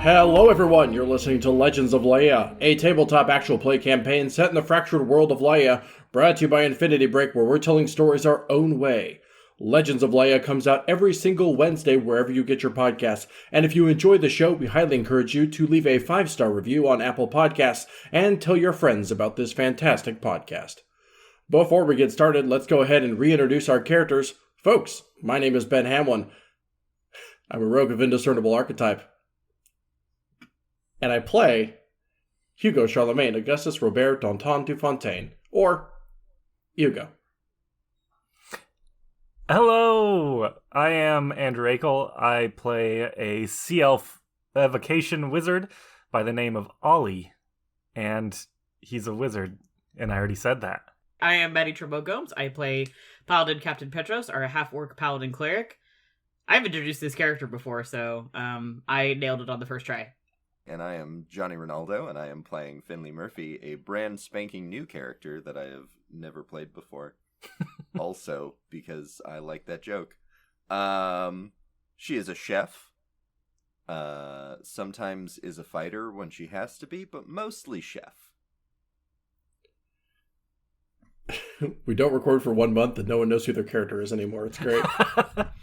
Hello everyone, you're listening to Legends of Leia, a tabletop actual play campaign set in the fractured world of Leia, brought to you by Infinity Break, where we're telling stories our own way. Legends of Leia comes out every single Wednesday wherever you get your podcasts, and if you enjoy the show, we highly encourage you to leave a 5-star review on Apple Podcasts and tell your friends about this fantastic podcast. Before we get started, let's go ahead and reintroduce our characters. Folks, my name is Ben Hamlin. I'm a rogue of indiscernible archetype. And I play Hugo Charlemagne Augustus Robert Danton du Fontaine, or Hugo. Hello, I am Andrew Akel. I play a sea elf evocation wizard by the name of Ahlie, and he's a wizard, and I already said that. I am Maddie Trumbo Gomes. I play Paladin Captain Petros, our half-orc paladin cleric. I've introduced this character before, so I nailed it on the first try. And I am Johnny Ronaldo, and I am playing Finley Murphy, a brand spanking new character that I have never played before. Also, because I like that joke. She is a chef. Sometimes is a fighter when she has to be, but mostly chef. We don't record for 1 month and no one knows who their character is anymore. It's great.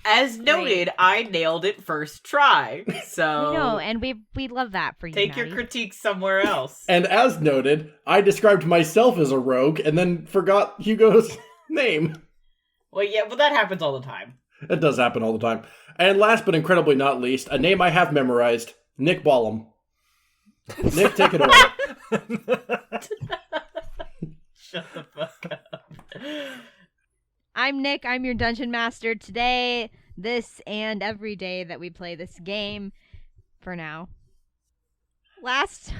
As noted, I nailed it first try. So No, and we love that for you. take your Maddie. critiques somewhere else. And as noted, I described myself as a rogue and then forgot Hugo's name. Well, yeah, but that happens all the time. It does happen all the time. And last but incredibly not least, a name I have memorized, Nick Ballum. Nick, take it away. Shut the fuck up. I'm Nick. I'm your dungeon master today, this, and every day that we play this game. For now. Last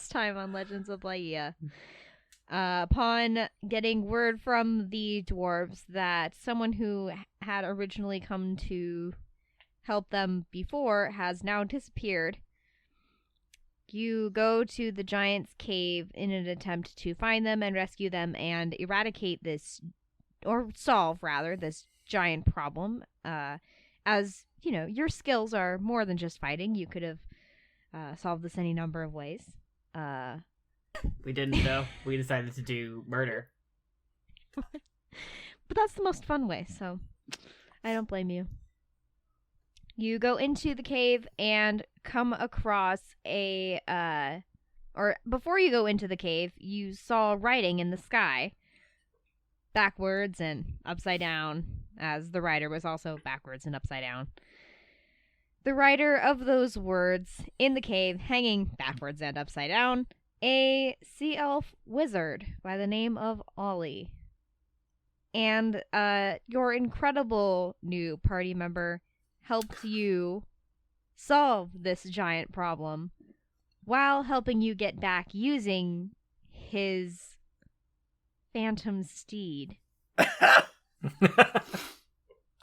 time on Legends of Leia, upon getting word from the dwarves that someone who had originally come to help them before has now disappeared, you go to the giant's cave in an attempt to find them and rescue them and eradicate this, or solve, rather, this giant problem. As, you know, your skills are more than just fighting. You could have solved this any number of ways. We didn't, though. We decided to do murder. But that's the most fun way, so I don't blame you. You go into the cave and come across or before you go into the cave, you saw writing in the sky, backwards and upside down, as the writer was also backwards and upside down. The writer of those words in the cave, hanging backwards and upside down, a sea elf wizard by the name of Ahlie. And your incredible new party member helped you solve this giant problem while helping you get back using his phantom steed.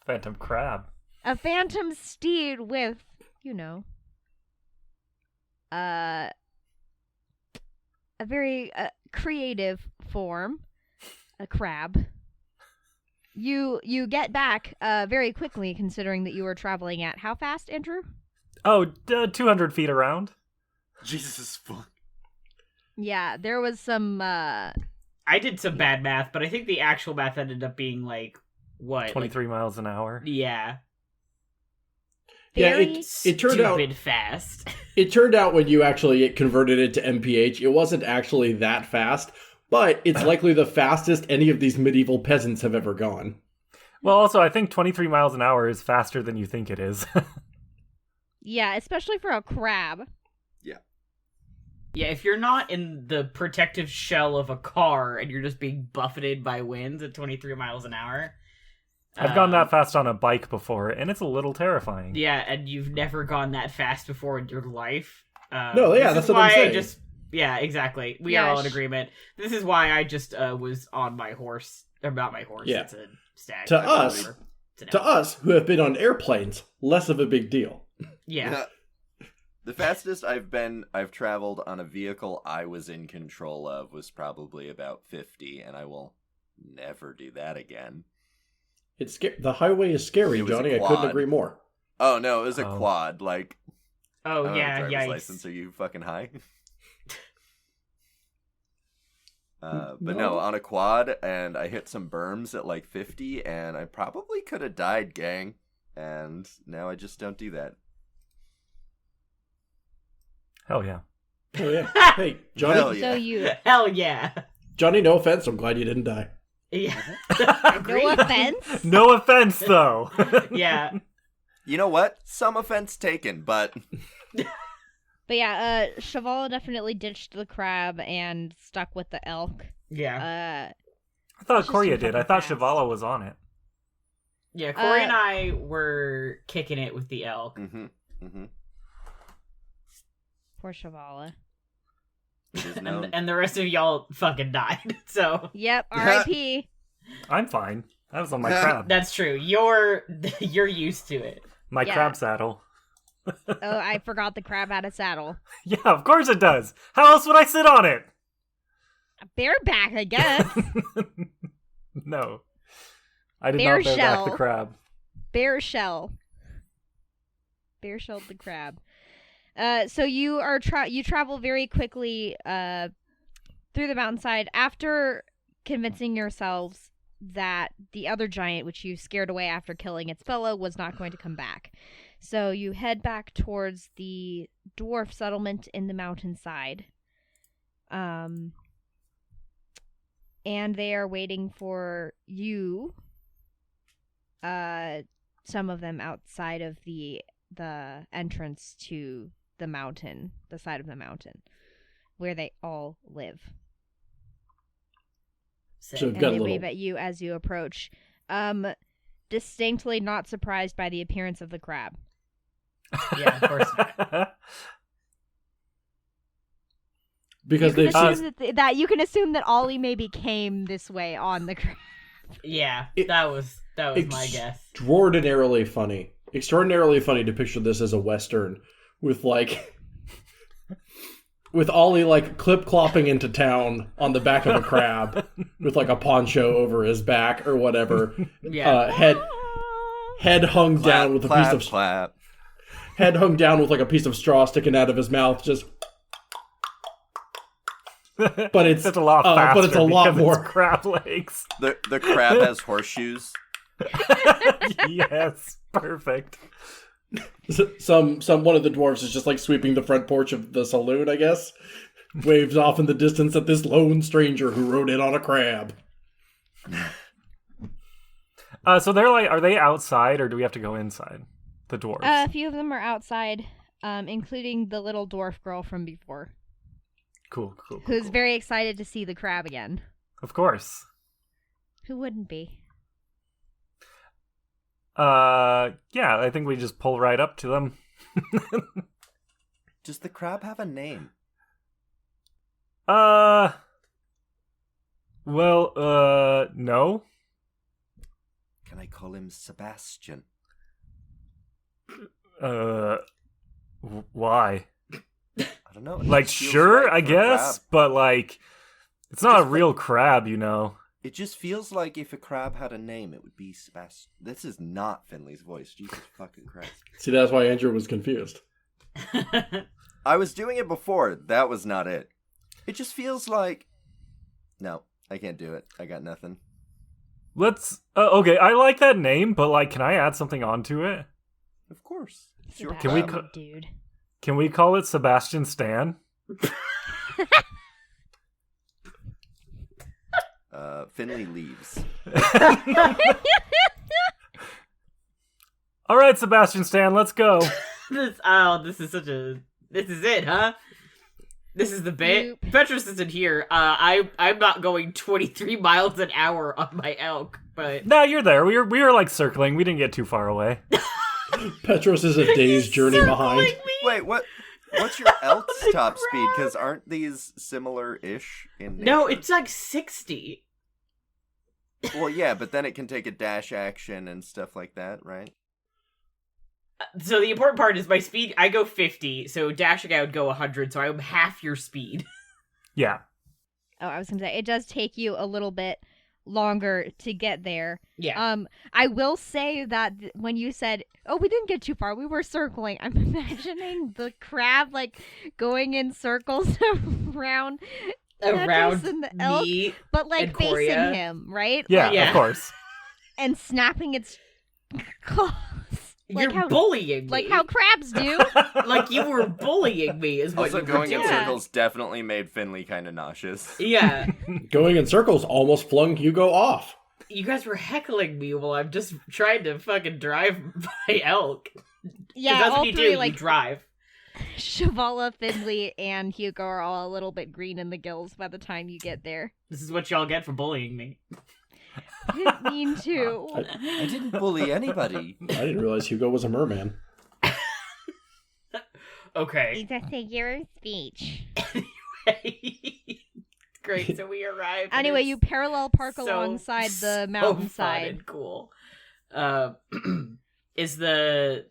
Phantom crab. A phantom steed with, you know, a very creative form, a crab. You get back very quickly, considering that you were traveling at how fast, Andrew? Oh, 200 feet around. Jesus fuck. Yeah, there was some... I did some bad math, but I think the actual math ended up being like, what? 23 miles an hour. Yeah. Yeah, very it turned out Stupid fast. It turned out when you actually converted it to MPH, it wasn't actually that fast, but it's likely the fastest any of these medieval peasants have ever gone. Well, also, I think 23 miles an hour is faster than you think it is. Yeah, especially for a crab. Yeah, if you're not in the protective shell of a car and you're just being buffeted by winds at 23 miles an hour. I've gone that fast on a bike before, and it's a little terrifying. Yeah, and you've never gone that fast before in your life. No, yeah, that's what I'm saying. Yeah, exactly. We Yeah, are all in agreement. This is why I just was on my horse. Or not my horse, Yeah. it's a stag. To but us, whatever. It's an To elk. us, who have been on airplanes, less of a big deal. Yeah. The fastest I've traveled on a vehicle I was in control of was probably about 50, and I will never do that again. The highway is scary, It was a Johnny. I quad. couldn't agree more. Oh, no, it was a quad. Like, I Oh don't yeah, have a driver's yikes. license. Are you fucking high? But No. no, on a quad, and I hit some berms at like 50, and I probably could have died, gang. And now I just don't do that. Hell yeah. Oh yeah. Hey, Johnny. Hell yeah. So you, Hell yeah. Johnny, no offense. I'm glad you didn't die. Yeah. no Agreed. offense. No offense, though. Yeah. You know what? Some offense taken, but But yeah, Cheval definitely ditched the crab and stuck with the elk. Yeah. I thought It's just Korya too did. I fucking thought fast. Shavala was on it. Yeah, Corey and I were kicking it with the elk. Poor Chevala. it is known. And the rest of y'all fucking died. So Yep, R.I.P. I'm fine. I was on my crab. that's true. You're used to it. My Yeah. crab saddle. Oh, I forgot the crab had a saddle. Yeah, of course it does. How else would I sit on it? Bareback, I guess. No. I did Bear not bear back shell. the crab. Bear shell. Bear shelled the crab. So you are you travel very quickly through the mountainside after convincing yourselves that the other giant, which you scared away after killing its fellow, was not going to come back. So you head back towards the dwarf settlement in the mountainside. And they are waiting for you. Some of them outside of the entrance to the mountain, the side of the mountain, where they all live. So we've And got they a wave little. at you as you approach. Distinctly not surprised by the appearance of the crab. Yeah, of course. Because You they've can seen. assume that you can assume that Ollie maybe came this way on the crab. Yeah, It- that was my guess. Extraordinarily funny. Extraordinarily funny to picture this as a Western with like. With Ollie like clip clopping into town on the back of a crab with like a poncho over his back or whatever. Yeah. Head hung down with a clap, piece of clap. head hung down with like a piece of straw sticking out of his mouth. Just but it's That's a lot faster. but it's a lot because more. It's crab legs. The crab has horseshoes. Yes, perfect. Some one of the dwarves is just like sweeping the front porch of the saloon, I guess. Waves off in the distance at this lone stranger who rode in on a crab. So they're like, are they outside or do we have to go inside? The dwarves. A few of them are outside, including the little dwarf girl from before, Cool. who's very excited to see the crab again. Of course. Who wouldn't be? Yeah, I think we just pull right up to them. Does the crab have a name? Well, no. Can I call him Sebastian? Why? I don't know. it Like, just feels sure, right I for a guess, crab. but like, it's not a Just real crab, you know. It just feels like if a crab had a name, it would be Sebastian. This is not Finley's voice. Jesus fucking Christ. See, that's why Andrew was confused. I was doing it before. That was not it. It just feels like... No, I can't do it. I got nothing. Let's. Okay, I like that name, but like, can I add something onto it? Of course. It's your Can we crab. dude? Can we call it Sebastian Stan? Finley leaves. All right, Sebastian Stan, let's go. This is it, huh? This is the bit. Nope. Petrus isn't here. I'm not going 23 miles an hour on my elk, but No, you're there. We were like circling. We didn't get too far away. Petros is a day's journey behind. Circling me? Wait, what's your elk's top speed? Because aren't these similar-ish in nature? No, it's like 60. Well, yeah, but then it can take a dash action and stuff like that, right? So the important part is my speed. I go 50, so dashing I would go 100, so I'm half your speed. Yeah. Oh, I was gonna say it does take you a little bit longer to get there. Yeah. I will say that when you said, "Oh, we didn't get too far. We were circling." I'm imagining the crab like going in circles around Around and the elk, me, but like and facing Coria. him, right? Yeah, Like, Yeah. of course. and snapping its claws. You're how, bullying me. like how crabs do. Like you were bullying me is what Also, you were going in doing. circles definitely made Finley kind of nauseous. Yeah. Going in circles almost flung Hugo off. You guys were heckling me while I'm just trying to fucking drive by elk. 'Cause Yeah, that's all what you three do, like you drive. Shavala, Finley, and Hugo are all a little bit green in the gills by the time you get there. This is what y'all get for bullying me. I didn't mean to. I didn't bully anybody. I didn't realize Hugo was a merman. Okay. It's a figure of speech. Great, so we arrived. and Anyway, it's you parallel park so- alongside the so mountainside. fun and cool. Is the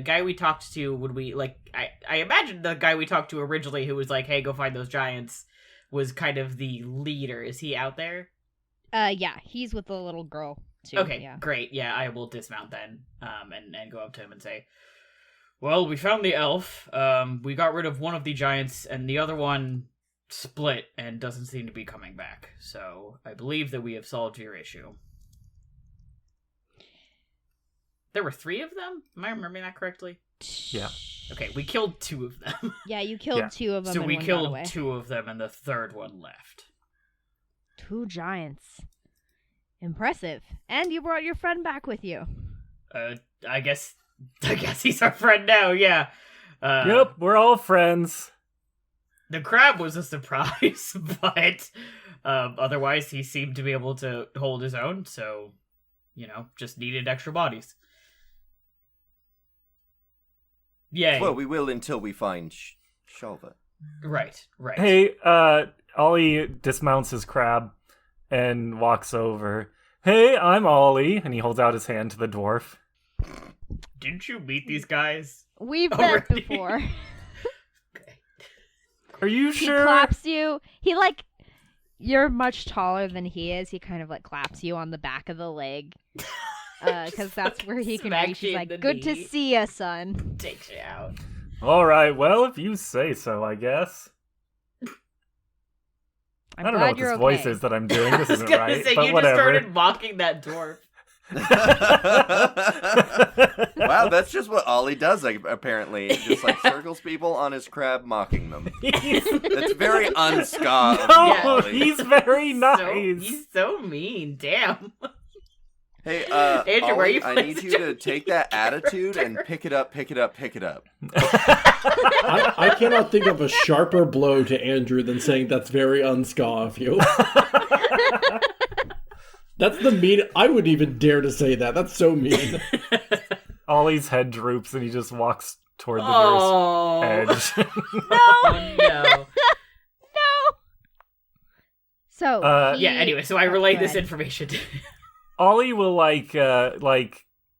guy we talked to, would we, like, I imagine the guy we talked to originally who was like, hey, go find those giants, was kind of the leader. Is he out there? Yeah, he's with the little girl too. Okay, Yeah. great. Yeah, I will dismount then, and go up to him and say, well, we found the elf. We got rid of one of the giants, and the other one split and doesn't seem to be coming back. So I believe that we have solved your issue. There were 3 of them? Am I remembering that correctly? Yeah. Okay, we killed 2 of them. Yeah, you killed Yeah. 2 of them. So and we one got killed away. 2 of them, and the third one left. 2 giants. Impressive. And you brought your friend back with you. I guess he's our friend now. Yeah. Yep, we're all friends. The crab was a surprise, but otherwise he seemed to be able to hold his own, so, just needed extra bodies. Yay. Well, we will until we find Shalva. Right. Hey, Ollie dismounts his crab and walks over. Hey, I'm Ollie, and he holds out his hand to the dwarf. Didn't you meet these guys? We've met Already? before. Okay. Are you He sure? claps you. You're much taller than he is. He kind of claps you on the back of the leg. Because that's where he can Smacks reach. you He's in like, the good to knee. see ya, son. Takes you out. All right, well, if you say so, I guess. I'm I don't know glad what you're this okay. voice is that I'm doing. This I was isn't gonna right, say, but you whatever. just started mocking that dwarf. Wow, that's just what Ollie does, apparently. Just circles people on his crab, mocking them. It's very unska of No, Yeah. Ollie. he's very nice. He's so mean. Damn. Hey, Andrew, where Ollie, you I placed need you your to take that attitude and pick it up. I cannot think of a sharper blow to Andrew than saying that's very unska of you. That's the mean. I wouldn't even dare to say that. That's so mean. Ollie's head droops and he just walks toward the Oh. nearest edge. Oh, no. So, Yeah, anyway, so I relay this Good. information to Ollie will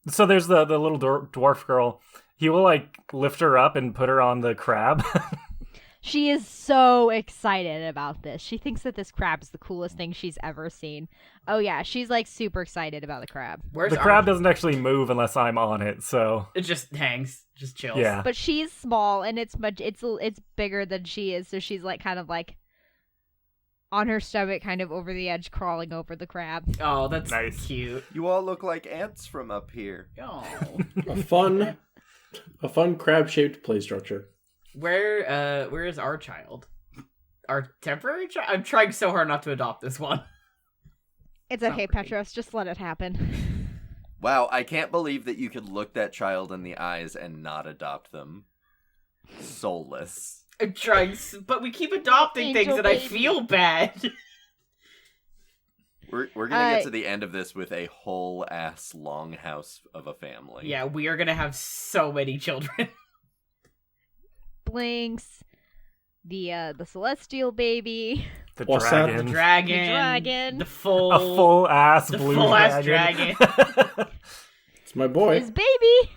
so there's the little dwarf girl. He will lift her up and put her on the crab. she is so excited about this. She thinks that this crab is the coolest thing she's ever seen. Oh yeah, she's super excited about the crab. Where's The crab Arnold? doesn't actually move unless I'm on it, so It just hangs, just chills. yeah. But she's small and it's bigger than she is, so she's kind of on her stomach, kind of over the edge, crawling over the crab. Oh, that's Nice. cute. You all look like ants from up here. Oh. A fun crab-shaped play structure. Where is our child? Our temporary child? I'm trying so hard not to adopt this one. It's Not okay, really. Petros. Just let it happen. Wow, I can't believe that you could look that child in the eyes and not adopt them. Soulless. I'm trying, but we keep adopting Angel things and I baby. feel bad. We're gonna get to the end of this with a whole ass longhouse of a family. Yeah, we are gonna have so many children. Blinks, the celestial baby, The What's that? dragon. The dragon. The dragon. The full. A full ass the blue full-ass dragon. It's my boy. his baby.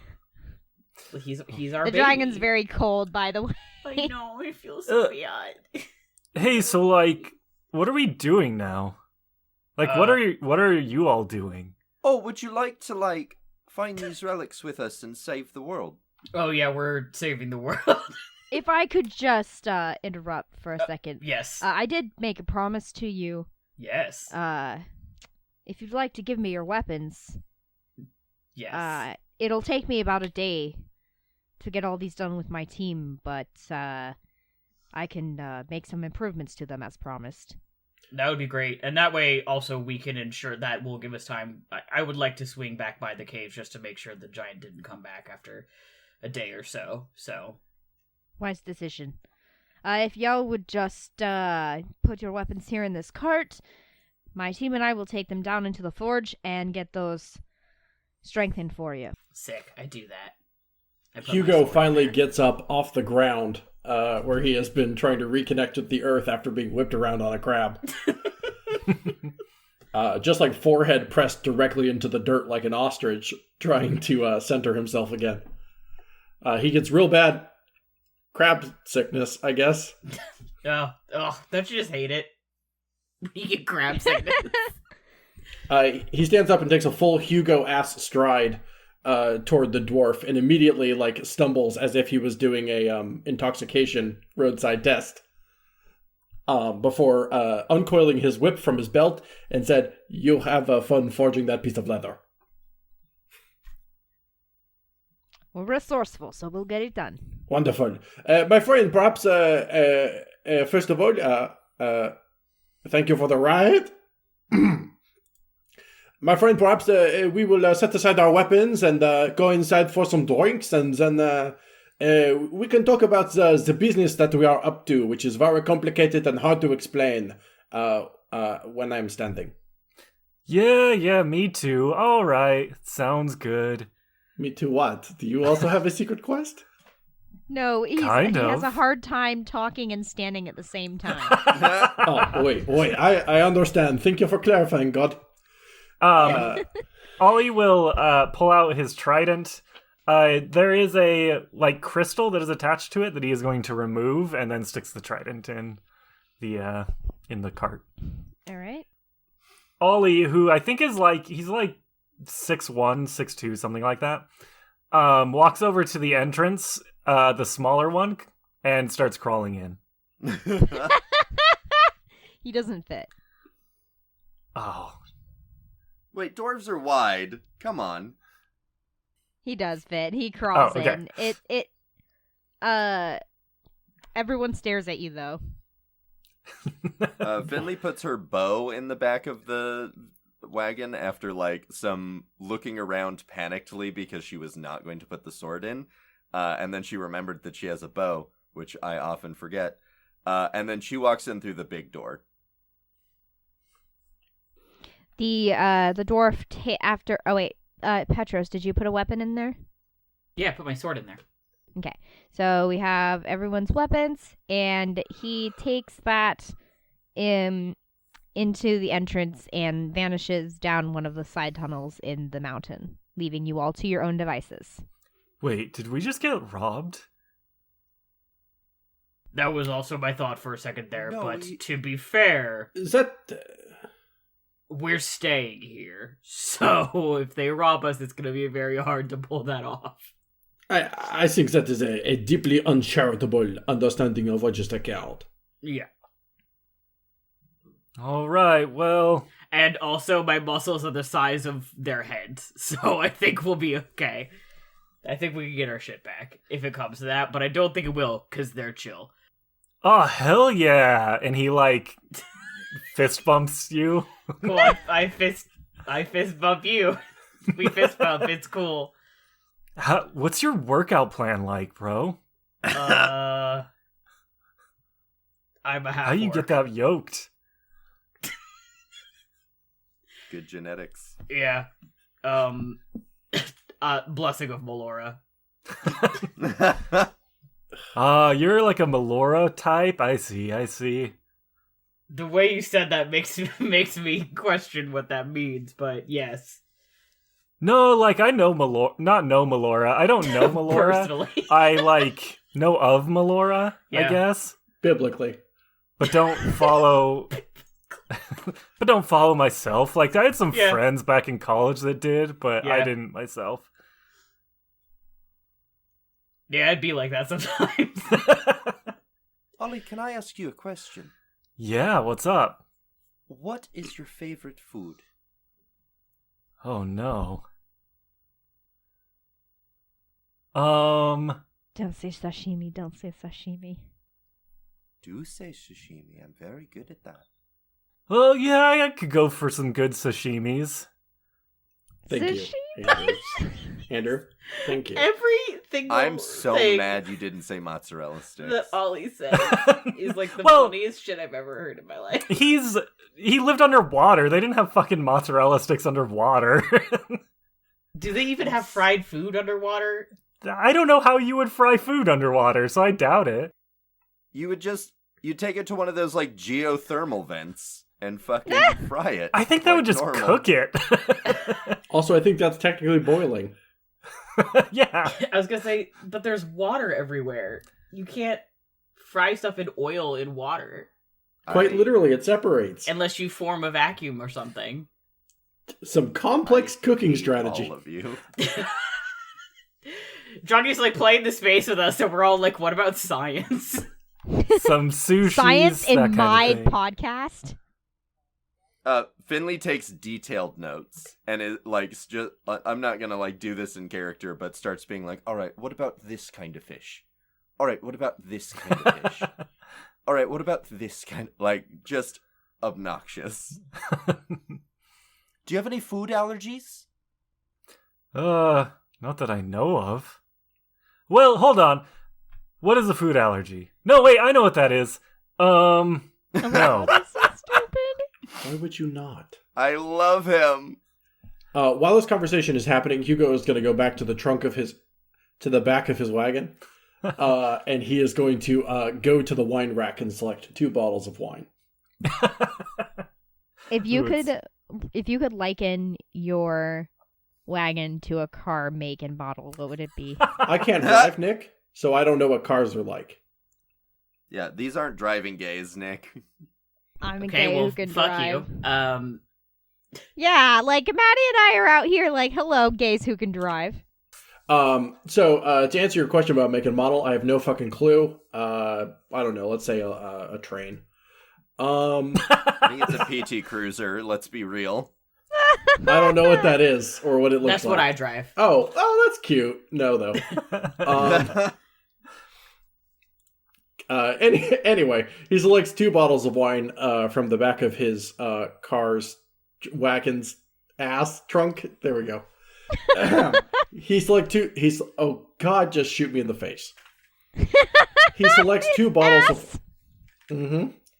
He's our The baby. dragon's very cold, by the way. I know, I feel so bad. Hey, so what are we doing now? Like, what are you all doing? Oh, would you like to, find these relics with us and save the world? Oh yeah, we're saving the world. If I could just interrupt for a second. Yes. I did make a promise to you. Yes. If you'd like to give me your weapons, Yes. it'll take me about a day to get all these done with my team, but I can make some improvements to them as promised. That would be great. And that way, also, we can ensure that will give us time. I would like to swing back by the cave just to make sure the giant didn't come back after a day or so. So, Wise decision. If y'all would just put your weapons here in this cart, my team and I will take them down into the forge and get those strengthened for you. sick. I do that. I put my Hugo sword finally there. gets up off the ground, where he has been trying to reconnect with the earth after being whipped around on a crab. Just like forehead pressed directly into the dirt like an ostrich, trying to center himself again. He gets real bad crab sickness, I guess. Oh, don't you just hate it? You get crab sickness. He stands up and takes a full Hugo-ass stride toward the dwarf and immediately stumbles as if he was doing a intoxication roadside test. Before uncoiling his whip from his belt and said, "You have fun forging that piece of leather." We're resourceful, so we'll get it done. Wonderful. My friend, perhaps, first of all, thank you for the ride. My friend, perhaps we will set aside our weapons and go inside for some drinks, and then we can talk about the business that we are up to, which is very complicated and hard to explain when I'm standing. Yeah, me too. All right, sounds good. Me too, what? Do you also have a secret quest? No, he Kind has of. a hard time talking and standing at the same time. Oh, wait, I understand. Thank you for clarifying, God. Ollie will pull out his trident. There is a crystal that is attached to it that he is going to remove, and then sticks the trident in the cart. All right. Ollie, who I think is he's 6'1", 6'2", something like that, walks over to the entrance, the smaller one, and starts crawling in. He doesn't fit. Oh. Wait, dwarves are wide. Come on. He does fit. He crawls okay. in. Everyone stares at you though. Finley puts her bow in the back of the wagon after some looking around panickedly because she was not going to put the sword in, and then she remembered that she has a bow, which I often forget, and then she walks in through the big door. The dwarf after. Oh wait, Petros, did you put a weapon in there? Yeah, put my sword in there. Okay, so we have everyone's weapons, and he takes that into the entrance and vanishes down one of the side tunnels in the mountain, leaving you all to your own devices. Wait, did we just get robbed? That was also my thought for a second there, No, but to be fair, Is that... we're staying here. So if they rob us, it's going to be very hard to pull that off. I think that is a deeply uncharitable understanding of what just occurred. Yeah. All right, well... And also, my muscles are the size of their heads, so I think we'll be okay. I think we can get our shit back, if it comes to that, but I don't think it will, because they're chill. Oh, hell yeah! And he, fist bumps you. Cool, I fist bump you. We fist bump, it's cool. What's your workout plan like, bro? I'm a half How you get that yoked? Good genetics. Yeah. Blessing of Melora. You're like a Melora type? I see. The way you said that makes me question what that means, but yes. No, I know Melora. Not know Melora. I don't know Melora. Personally. I, know of Melora, Yeah. I guess. Biblically. But don't follow but don't follow myself. Like, I had some Yeah. friends back in college that did, but I Yeah. didn't myself. Yeah, I'd be like that sometimes. Ollie, can I ask you a question? Yeah, what's up? What is your favorite food? Oh, no. Don't say sashimi. Don't say sashimi. Do say sashimi. I'm very good at that. Well, yeah, I could go for some good sashimis. Thank you, Andrew. Andrew, thank you. Everything I'm so thing mad you didn't say mozzarella sticks. that Ollie said is like the Well- funniest shit I've ever heard in my life. He lived underwater. They didn't have fucking mozzarella sticks underwater. Do they even have fried food underwater? I don't know how you would fry food underwater, so I doubt it. You'd take it to one of those like geothermal vents and fucking fry it. I think that like would just normal. cook it. Also, I think that's technically boiling. Yeah. I was gonna say, but there's water everywhere. You can't fry stuff in oil in water Quite I- literally, it separates. unless you form a vacuum or something. Some complex cooking hate strategy. All of you. Johnny's like playing the space with us, and we're all like, "What about science?" Some sushi. Science in my thing. podcast. Finley takes detailed notes and it like just I'm not gonna like do this in character, but starts being like, all right, what about this kind of fish? All right, what about this kind of fish? All right, what about this kind of like just obnoxious? Do you have any food allergies? Not that I know of. Well, hold on. What is a food allergy? No, wait, I know what that is. No. That's so stupid. Why would you not? I love him. While this conversation is happening, Hugo is going to go back to the back of his wagon, and he is going to go to the wine rack and select 2 bottles of wine. If you Ooh, it's- could liken your wagon to a car make and model, what would it be? I can't drive, Nick, so I don't know what cars are like. Yeah, these aren't driving gays, Nick. I'm a Okay, gay well, who can fuck drive. you. Yeah, like Maddie and I are out here like, hello, gays who can drive. So to answer your question about make and model, I have no fucking clue. I don't know. Let's say a train. I think it's a PT Cruiser, let's be real. I don't know what that is or what it looks That's like. what I drive. Oh, that's cute. No, though. Anyway, he selects 2 bottles of wine from the back of his wagon's ass trunk. There we go. He selects 2. Oh God, just shoot me in the face. He selects 2 bottles of.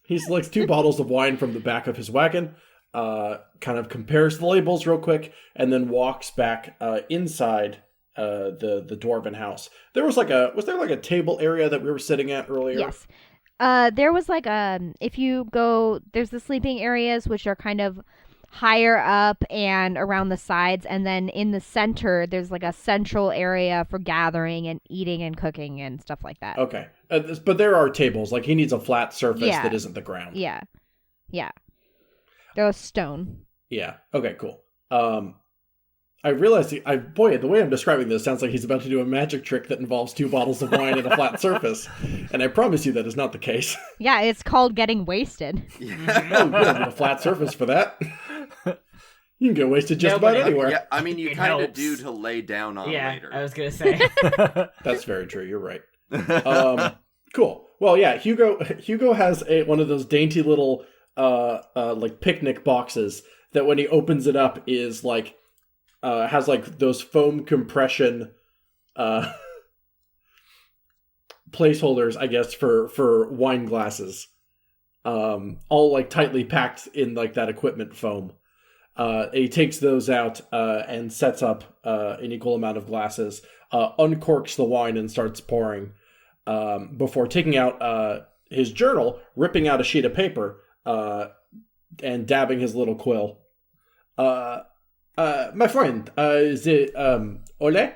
He selects 2 bottles of wine from the back of his wagon. Kind of compares the labels real quick, and then walks back inside the dwarven house. Was there like a table area that we were sitting at earlier? Yes. There was like if you go, there's the sleeping areas which are kind of higher up and around the sides, and then in the center there's like a central area for gathering and eating and cooking and stuff like that. Okay, but there are tables. Like he needs a flat surface Yeah. that isn't the ground. Yeah. There was stone. Yeah. Okay. Cool. I realized, boy, the way I'm describing this sounds like he's about to do a magic trick that involves 2 bottles of wine and a flat surface, and I promise you that is not the case. Yeah, it's called getting wasted. Oh, you don't need a flat surface for that. You can get wasted just Nobody- about anywhere. Yeah, I mean, you It kind of helps. do to lay down on Yeah, later. I was gonna say. That's very true. You're right. Cool. Well, yeah, Hugo has one of those dainty little like picnic boxes that when he opens it up is like has like those foam compression placeholders, I guess, for wine glasses, all like tightly packed in like that equipment foam. He takes those out and sets up an equal amount of glasses, uncorks the wine and starts pouring, before taking out his journal, ripping out a sheet of paper, and dabbing his little quill. My friend, is it Ole?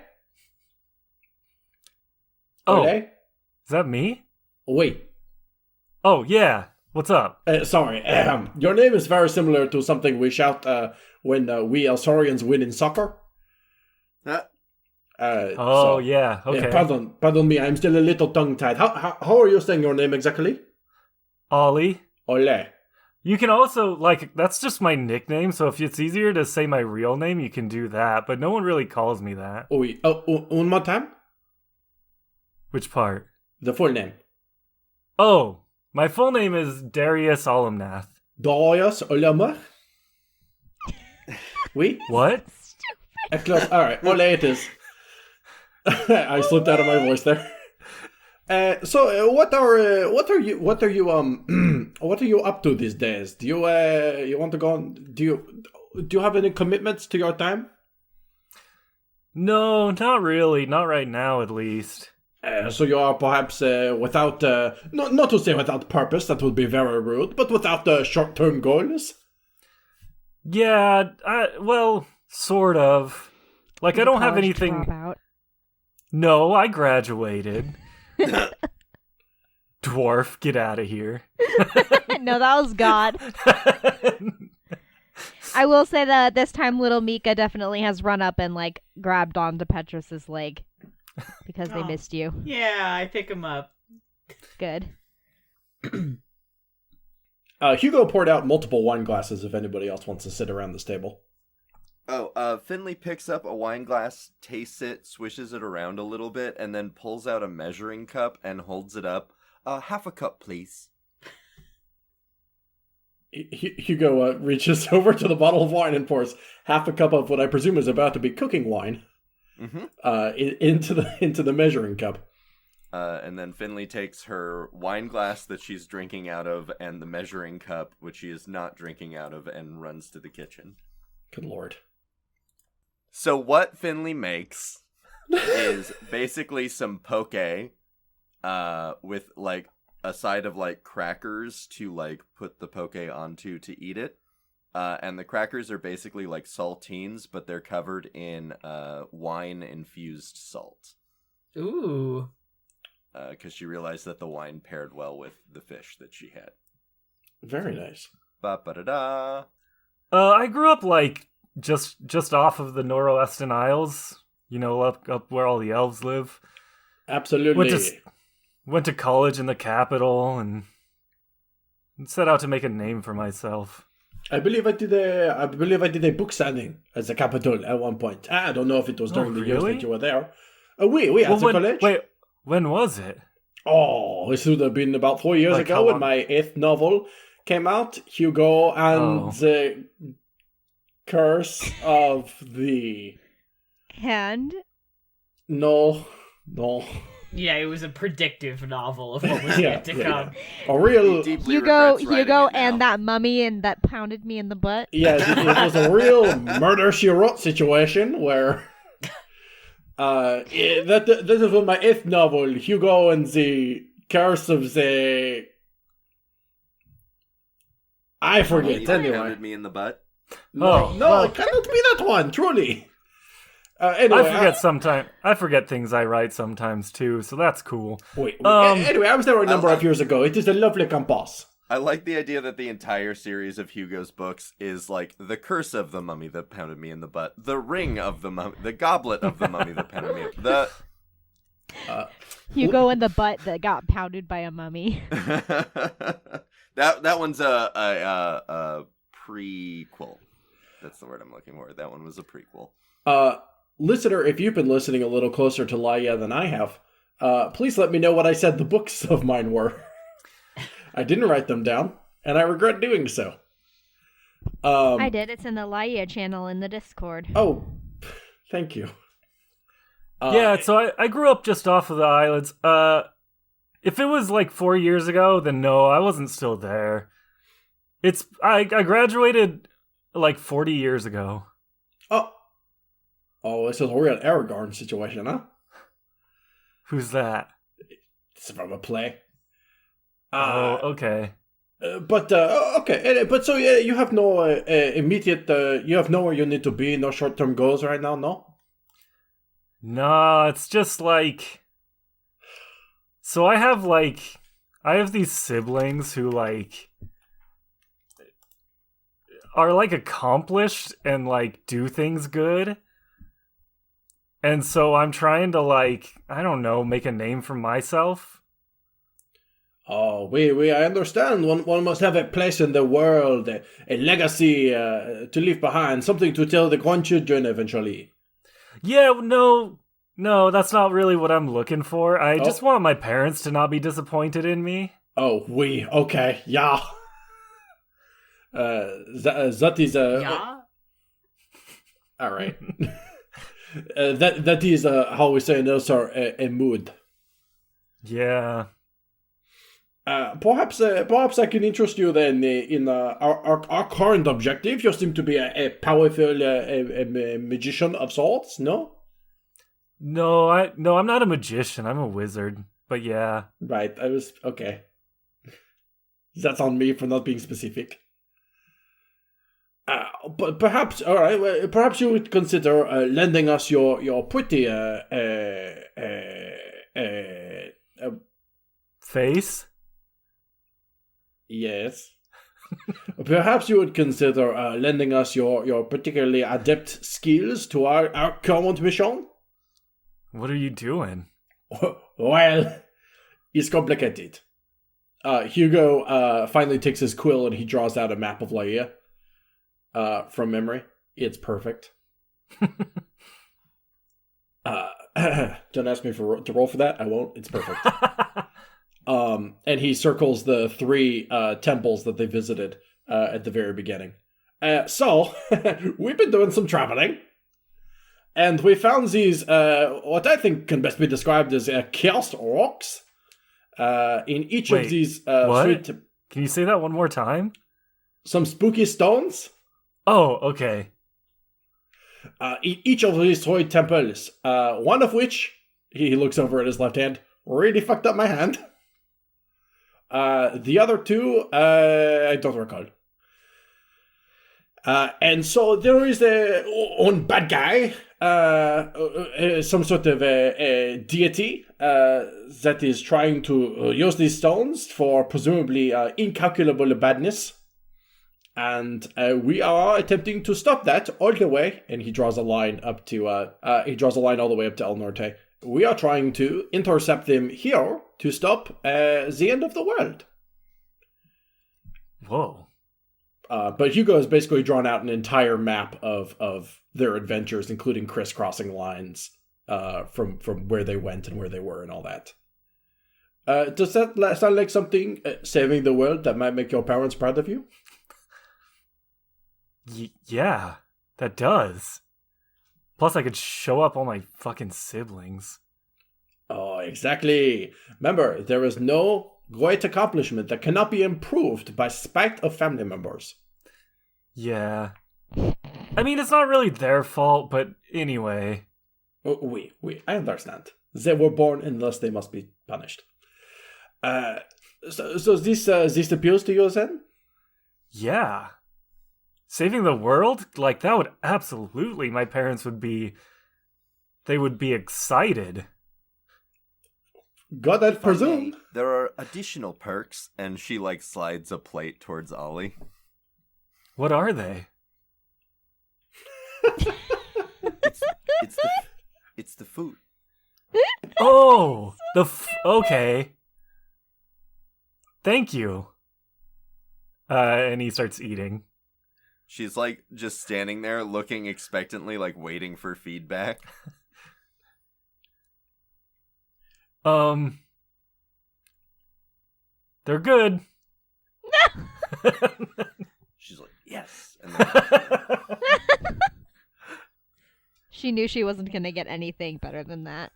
Oh, Ole? is that me? Wait. Oh, yeah. What's up? Sorry, your name is very similar to something we shout when we Elsurians win in soccer. Yeah, okay. Pardon me, I'm still a little tongue-tied. How are you saying your name exactly? Ahlie. Ole. You can also, that's just my nickname, so if it's easier to say my real name, you can do that, but no one really calls me that. Oui. Un more time? Which part? The full name. Oh, my full name is Darius Olimnath. Darius Olimnath? Oui? What? Close. Alright, Ole it is. I slipped out of my voice there. What are you up to these days? Do you want to go on? Do you have any commitments to your time? No, not really. Not right now, at least. So you are perhaps without not to say without purpose, that would be very rude, but without short-term goals. Yeah, well, sort of. Like I don't have anything. Dropout. No, I graduated. Dwarf, get out of here. No, that was God. I will say that this time little Mika definitely has run up and grabbed onto Petrus's leg because they missed you. Yeah, I pick him up. Good. Hugo poured out multiple wine glasses if anybody else wants to sit around this table. Finley picks up a wine glass, tastes it, swishes it around a little bit, and then pulls out a measuring cup and holds it up. Half a cup, please. Hugo reaches over to the bottle of wine and pours half a cup of what I presume is about to be cooking wine into the measuring cup. And then Finley takes her wine glass that she's drinking out of and the measuring cup, which she is not drinking out of, and runs to the kitchen. Good lord. So what Finley makes is basically some poke with a side of crackers to put the poke onto to eat it. And the crackers are basically like saltines, but they're covered in wine infused salt. Ooh. Because she realized that the wine paired well with the fish that she had. Very nice. Ba-ba-da-da. I grew up just off of the Noroestan Isles, up where all the elves live. Absolutely. Went to college in the capital and set out to make a name for myself. I believe I did a book signing at the capital at one point. I don't know if it was during the years that you were there. We at the college. Wait, when was it? Oh, it should have been about 4 years ago when my 8th novel came out, Hugo and the Curse of the... And? No. Yeah, it was a predictive novel of what was yet to come. A real... Hugo and that mummy that pounded me in the butt. Yes, it was a real murder she wrote situation where... that is when my 8th novel, Hugo and the Curse of the... I forget, anyway. Pounded me in the butt. No, it cannot be that one, truly. Anyway, I forget things I write sometimes too, so that's cool. Anyway, I was there a number of years ago. It is a lovely campus. I like the idea that the entire series of Hugo's books is the curse of the mummy that pounded me in the butt, the ring of the mummy, the goblet of the mummy that pounded me, Hugo in the butt that got pounded by a mummy. that one's a prequel. That's the word I'm looking for. That one was a prequel. Listener, if you've been listening a little closer to Laia than I have, please let me know what I said the books of mine were. I didn't write them down, and I regret doing so. I did. It's in the Laia channel in the Discord. Oh, thank you. So I grew up just off of the islands. If it was 4 years ago, then no, I wasn't still there. I graduated 40 years ago. Oh, this is a real Aragorn situation, huh? Who's that? It's from a play. Okay. Okay. But so you have no immediate. You have nowhere you need to be. No short-term goals right now. No. No, it's just So I have I have these siblings who like are like accomplished and like do things good. And so I'm trying to like, I don't know, make a name for myself. Oh, I understand. One must have a place in the world, a legacy to leave behind, something to tell the grandchildren eventually. Yeah, no, that's not really what I'm looking for. I just want my parents to not be disappointed in me. Oh, okay, yeah. That is Yeah? all right. That is how we say in Elsurian a mood. Yeah. Perhaps I can interest you then in our current objective. You seem to be a powerful a magician of sorts, no? No, I'm not a magician. I'm a wizard. But yeah. Right, I was okay. That's on me for not being specific. But perhaps, all right. Well, perhaps you would consider lending us your pretty Face? yes. Perhaps you would consider lending us your particularly adept skills to our current mission. What are you doing? Well, it's complicated. Hugo finally takes his quill and he draws out a map of Laia. From memory. It's perfect. Don't ask me to roll for that. I won't. It's perfect. And he circles the 3 temples that they visited at the very beginning. So, we've been doing some traveling. And we found these, what I think can best be described as chaos rocks. In each of these... what? Can you say that one more time? Some spooky stones. Oh, okay. Each of these 3 temples, one of which, he looks over at his left hand, really fucked up my hand. The other 2, I don't recall. And so there is one bad guy, some sort of a deity that is trying to use these stones for presumably incalculable badness. And we are attempting to stop that all the way. And he draws a line up to all the way up to El Norte. We are trying to intercept them here to stop the end of the world. Whoa. But Hugo has basically drawn out an entire map of their adventures, including crisscrossing lines from where they went and where they were and all that. Does that sound like something saving the world that might make your parents proud of you? Yeah, that does. Plus, I could show up all my fucking siblings. Oh, exactly. Remember, there is no great accomplishment that cannot be improved by spite of family members. Yeah. I mean, it's not really their fault, but anyway. Oui, I understand. They were born and thus they must be punished. So this appeals to you then? Yeah. Saving the world? Like, that would absolutely, my parents would be... They would be excited. God, I'd presume. There are additional perks, and she, like, slides a plate towards Ahlie. What are they? It's the food. Oh! Okay. Thank you. And he starts eating. She's, like, just standing there looking expectantly, like, waiting for feedback. They're good. She's like, yes. And then... She knew she wasn't going to get anything better than that.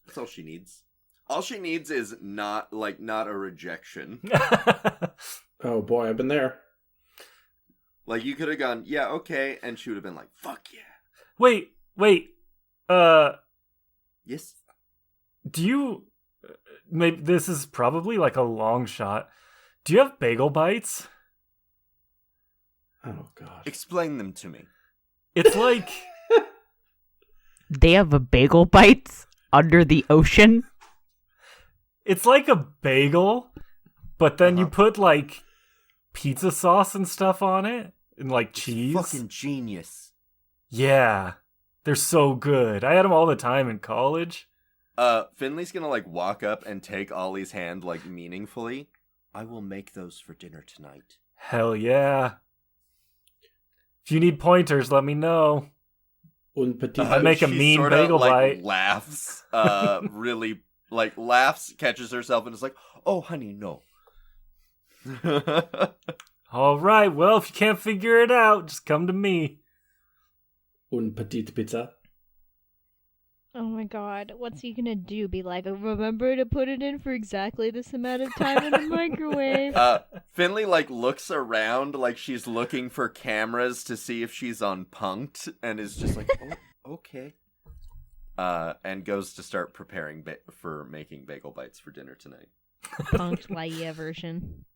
That's all she needs. All she needs is not a rejection. Oh boy, I've been there. Like, you could have gone, yeah, okay, and she would have been like, fuck yeah. Wait. Yes? Do you... Maybe this is probably like a long shot. Do you have bagel bites? Oh god. Explain them to me. It's like... They have a bagel bites under the ocean? It's like a bagel, but then you put like pizza sauce and stuff on it and like cheese. Fucking genius. Yeah. They're so good. I had them all the time in college. Finley's gonna like walk up and take Ollie's hand like meaningfully. I will make those for dinner tonight. Hell yeah. If you need pointers, let me know. Un petit. I make a She mean sorta, bagel like, bite. Laughs, really, like, laughs, catches herself, and is like, oh, honey, no. All right, well, if you can't figure it out, just come to me. Un petite pizza. Oh my god, what's he gonna do? Be like, remember to put it in for exactly this amount of time in the microwave? Finley, like, looks around like she's looking for cameras to see if she's on Punk'd, and is just like, oh, okay. And goes to start preparing for making bagel bites for dinner tonight. Punked Laia version.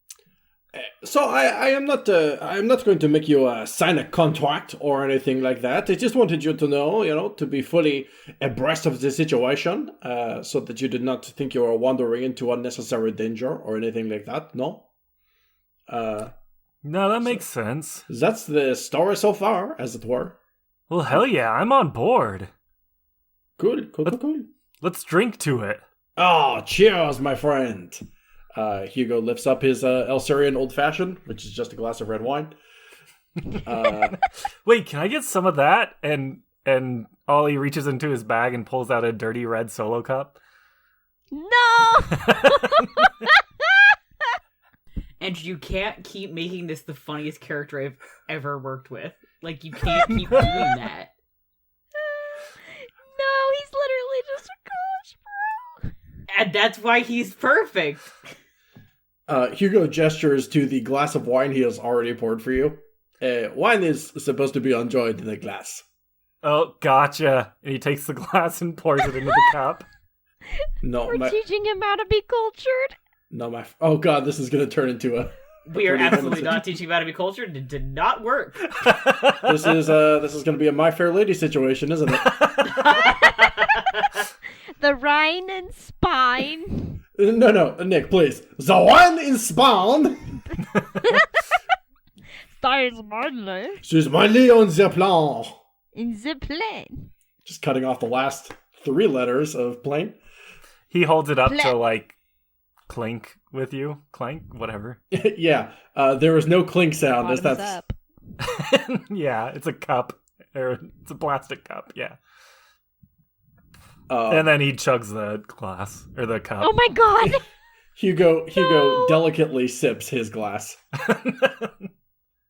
So I am not going to make you sign a contract or anything like that. I just wanted you to know, to be fully abreast of the situation, so that you did not think you were wandering into unnecessary danger or anything like that. No. No, that makes sense. That's the story so far, as it were. Well, hell yeah, I'm on board. Cool. Let's drink to it. Oh, cheers, my friend. Hugo lifts up his Elsurian Old Fashioned, which is just a glass of red wine. Wait, can I get some of that? And Ollie reaches into his bag and pulls out a dirty red Solo cup. No! And you can't keep making this the funniest character I've ever worked with. Like, you can't keep doing that. No, he's literally just a college bro. And that's why he's perfect. Hugo gestures to the glass of wine he has already poured for you. Wine is supposed to be enjoyed in a glass. Oh, gotcha. And he takes the glass and pours it into the cup. No, We're teaching him how to be cultured. No, oh god, this is going to turn into a... We are absolutely not teaching you how to be cultured. It did not work. This is going to be a My Fair Lady situation, isn't it? The Rhine and Spine. No, Nick, please. The wine is spawn. Stars Marley. She's mainly on the plan. In the plane. Just cutting off the last 3 letters of plane. He holds it up to, like, clink with you. Clank? Whatever. Yeah, there is no clink sound. As Bottoms that's up. Yeah, it's a cup. Or it's a plastic cup, yeah. Uh, And then he chugs the glass, or the cup. Oh my god! Hugo No. delicately sips his glass.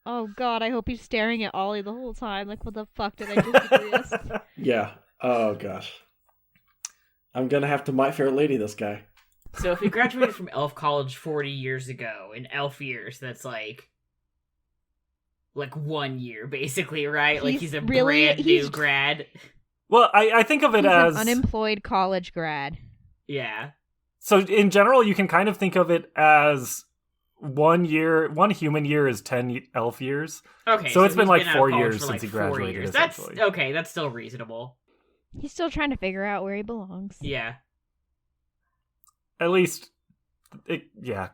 Oh god, I hope he's staring at Ollie the whole time. Like, what the fuck did I just do this? Yeah. Oh gosh. I'm gonna have to My Fair Lady this guy. So if he graduated from Elf College 40 years ago, in Elf years, that's like 1 year, basically, right? Like, he's a brand new grad. Well, I think of it He's as... an unemployed college grad. Yeah. So in general, you can kind of think of it as 1 year, 1 human year is 10 elf years. Okay. So it's been like out of 4 college years for, since he 4 graduated, years. essentially. That's okay. That's still reasonable. He's still trying to figure out where he belongs. Yeah. At least, it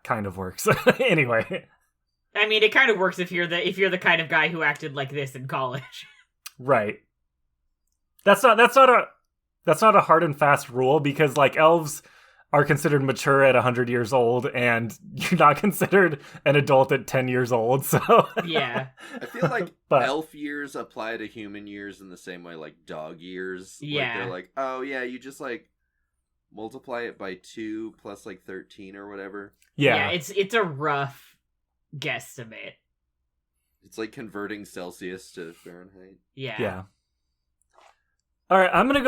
kind of works. Anyway. I mean, it kind of works if you're the kind of guy who acted like this in college. Right. That's not a hard and fast rule, because like elves are considered mature at 100 years old, and you're not considered an adult at 10 years old. So Yeah. I feel like But- elf years apply to human years in the same way like dog years. Yeah. Like, they're like, oh yeah, you just like multiply it by 2 plus like 13 or whatever. yeah. It's a rough guesstimate. It's like converting Celsius to Fahrenheit. Yeah. All right, I'm gonna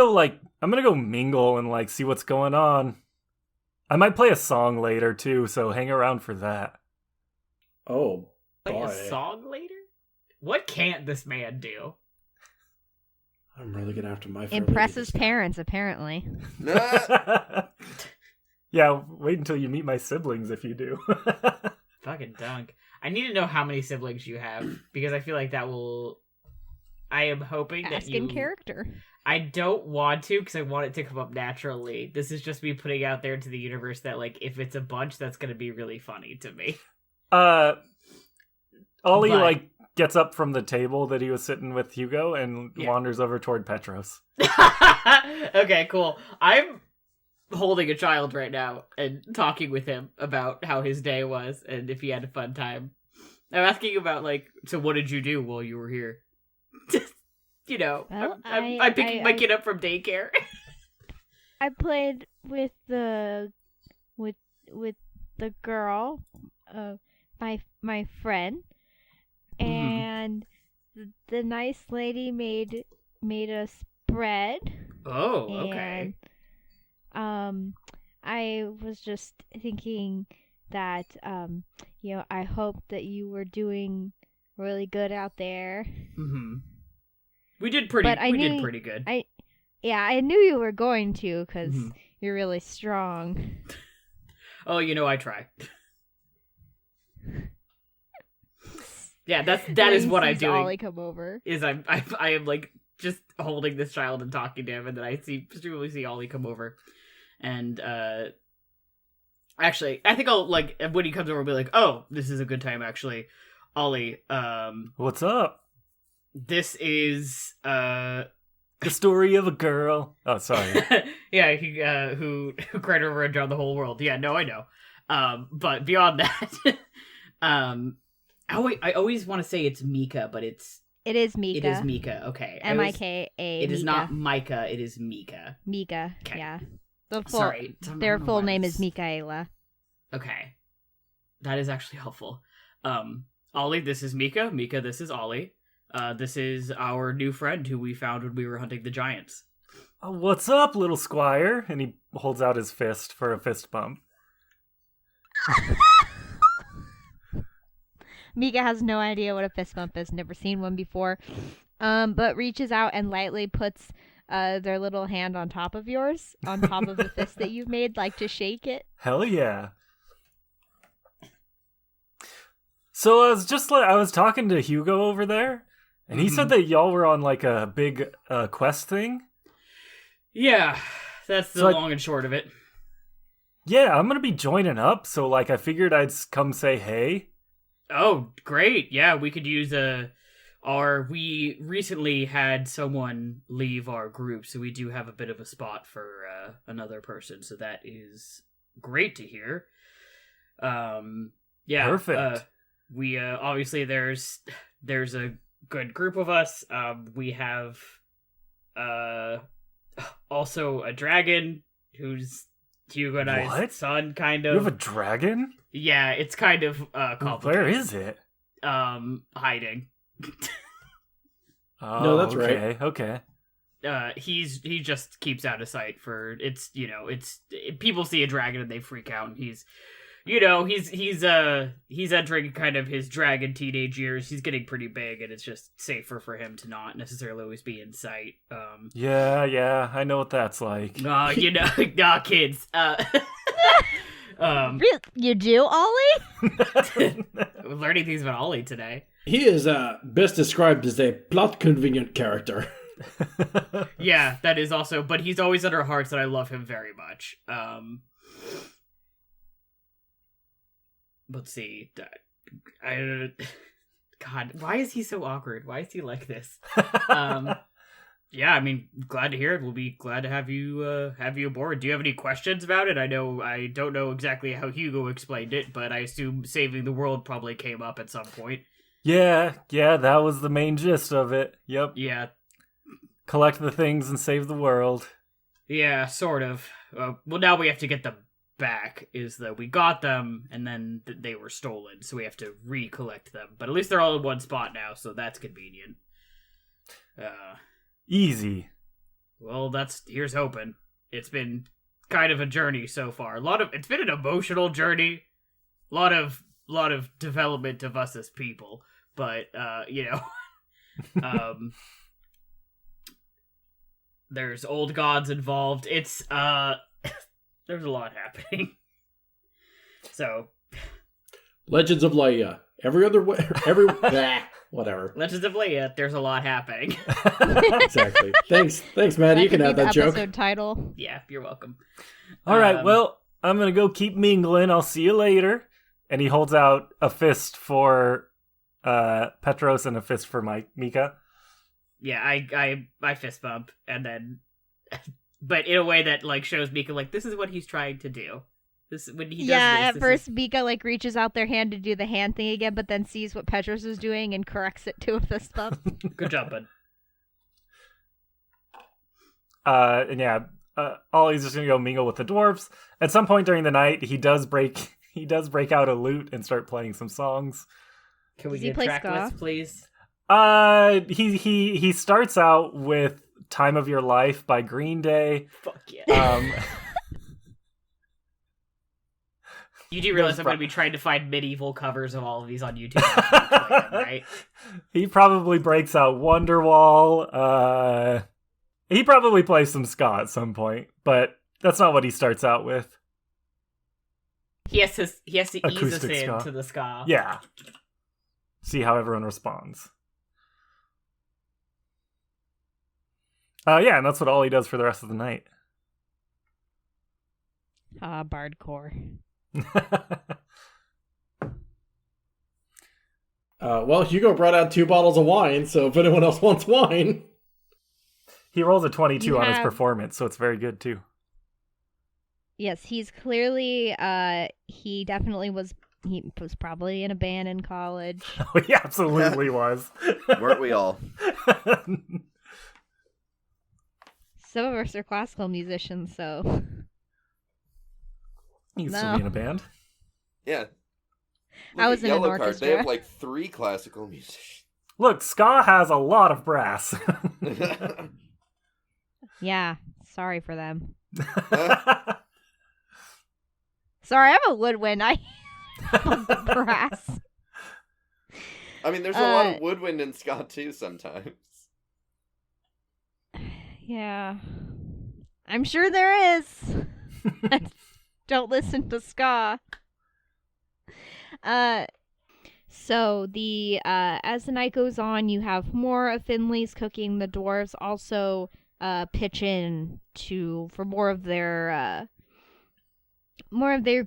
go mingle and like see what's going on. I might play a song later too, so hang around for that. Oh Play boy. a song later? What can't this man do? I'm really gonna have to My Fair Impress Lady his this guy. parents, apparently. Yeah, wait until you meet my siblings if you do. Fucking dunk. I need to know how many siblings you have, because I feel like that will... I am hoping that Ask you... in character. I don't want to because I want it to come up naturally. This is just me putting out there to the universe that, like, if it's a bunch, that's going to be really funny to me. Ollie, But- like, gets up from the table that he was sitting with Hugo and wanders over toward Petros. Okay, cool. I'm holding a child right now and talking with him about how his day was and if he had a fun time. I'm asking about, like, so what did you do while you were here? You know, Well, I'm picking my kid up from daycare. I played with the girl, my friend, and the nice lady made us bread. Oh, okay. And I was just thinking that I hope that you were doing really good out there. Mm-hmm. We did pretty good. I knew you were going to because Mhm. you're really strong. Oh, I try. Yeah, that is what I'm doing. Ollie come over. Is I am like just holding this child and talking to him, and then I presumably see Ollie come over, and actually, I think I'll, like, when he comes over, I'll be like, oh, this is a good time, actually. Ollie, What's up? this is The story of a girl. Oh, sorry. yeah, he who cried over and drowned the whole world. Yeah, no, I know. But beyond that, I always want to say it's Mika, but It is Mika. it is Mika. Okay, Mika. It is not Micah. It is Mika. Mika. Okay. Yeah. The full, Sorry, I don't their know full why name this- is Mikaela. Okay, that is actually helpful. Ollie, this is Mika. Mika, this is Ollie. This is our new friend who we found when we were hunting the giants. Oh, what's up, little squire? And he holds out his fist for a fist bump. Mika has no idea what a fist bump is, never seen one before, but reaches out and lightly puts their little hand on top of yours, on top of the fist that you've made, like to shake it. Hell yeah. So I was talking to Hugo over there, and he said that y'all were on like a big quest thing. Yeah, that's the So long and short of it. Yeah, I'm gonna be joining up, so like I figured I'd come say hey. Oh, great. Yeah, we could use we recently had someone leave our group, so we do have a bit of a spot for another person, so that is great to hear. Yeah. Perfect. We obviously there's a good group of us. We have also a dragon who's Hugo and I's What? son, kind You of. have a dragon? Yeah, it's kind of complicated. Where is it? Hiding. Oh, No, that's okay, okay. He just keeps out of sight for people see a dragon and they freak out, and he's entering kind of his dragon teenage years. He's getting pretty big, and it's just safer for him to not necessarily always be in sight. Yeah, I know what that's like. Kids. You do, Ollie? Learning things about Ollie today. He is best described as a plot-convenient character. Yeah, that is also, but he's always at our hearts, and I love him very much. Let's see. God, why is he so awkward? Why is he like this? Yeah, I mean, glad to hear it. We'll be glad to have you aboard. Do you have any questions about it? I don't know exactly how Hugo explained it, but I assume saving the world probably came up at some point. Yeah, that was the main gist of it. Yep. Yeah, Collect the things and save the world. yeah, sort of. Well, now we have to get them back. Is that we got them and then they were stolen, so we have to recollect them. But at least they're all in one spot now, so that's convenient. Easy. Well, here's hoping. It's been kind of a journey so far. It's been an emotional journey. A lot of development of us as people, but there's old gods involved. It's there's a lot happening. So, Legends of Leia, Every other way, blah, whatever. Legends of Leia, there's a lot happening. Exactly. Thanks, Maddie. You can add that joke. Episode title. Yeah, you're welcome. All right, well, I'm going to go keep mingling. I'll see you later. And he holds out a fist for Petros and a fist for Mika. Yeah, I fist bump, and then... but in a way that, like, shows Mika, like, this is what he's trying to do. When he does at first Mika like reaches out their hand to do the hand thing again, but then sees what Petros is doing and corrects it to a fist bump. Good job, bud. Ollie's just gonna go mingle with the dwarves. At some point during the night, he does break out a lute and start playing some songs. Can we Does he get play track ska? list, please? He starts out with "Time of Your Life" by Green Day. Fuck yeah. You do realize I'm going to be trying to find medieval covers of all of these on YouTube, right? He probably breaks out Wonderwall. He probably plays some ska at some point, but that's not what he starts out with. He has to ease us Acoustic ska. into the ska. Yeah. See how everyone responds. And that's what Ollie does for the rest of the night. Bardcore. Well, Hugo brought out 2 bottles of wine, so if anyone else wants wine. He rolls a 22 on his performance, so it's very good too. Yes, he's clearly he was probably in a band in college. Oh, he absolutely was. Weren't we all? Some of us are classical musicians, so You can still be in a band. Yeah. I was in an Yellow Card. orchestra. They have like 3 classical musicians. Look, ska has a lot of brass. yeah, sorry for them. Sorry, I'm a woodwind. I love the brass. I mean, there's a lot of woodwind in ska too sometimes. Yeah. I'm sure there is. Don't listen to ska. So the as the night goes on, you have more of Finley's cooking. The dwarves also pitch in for more of their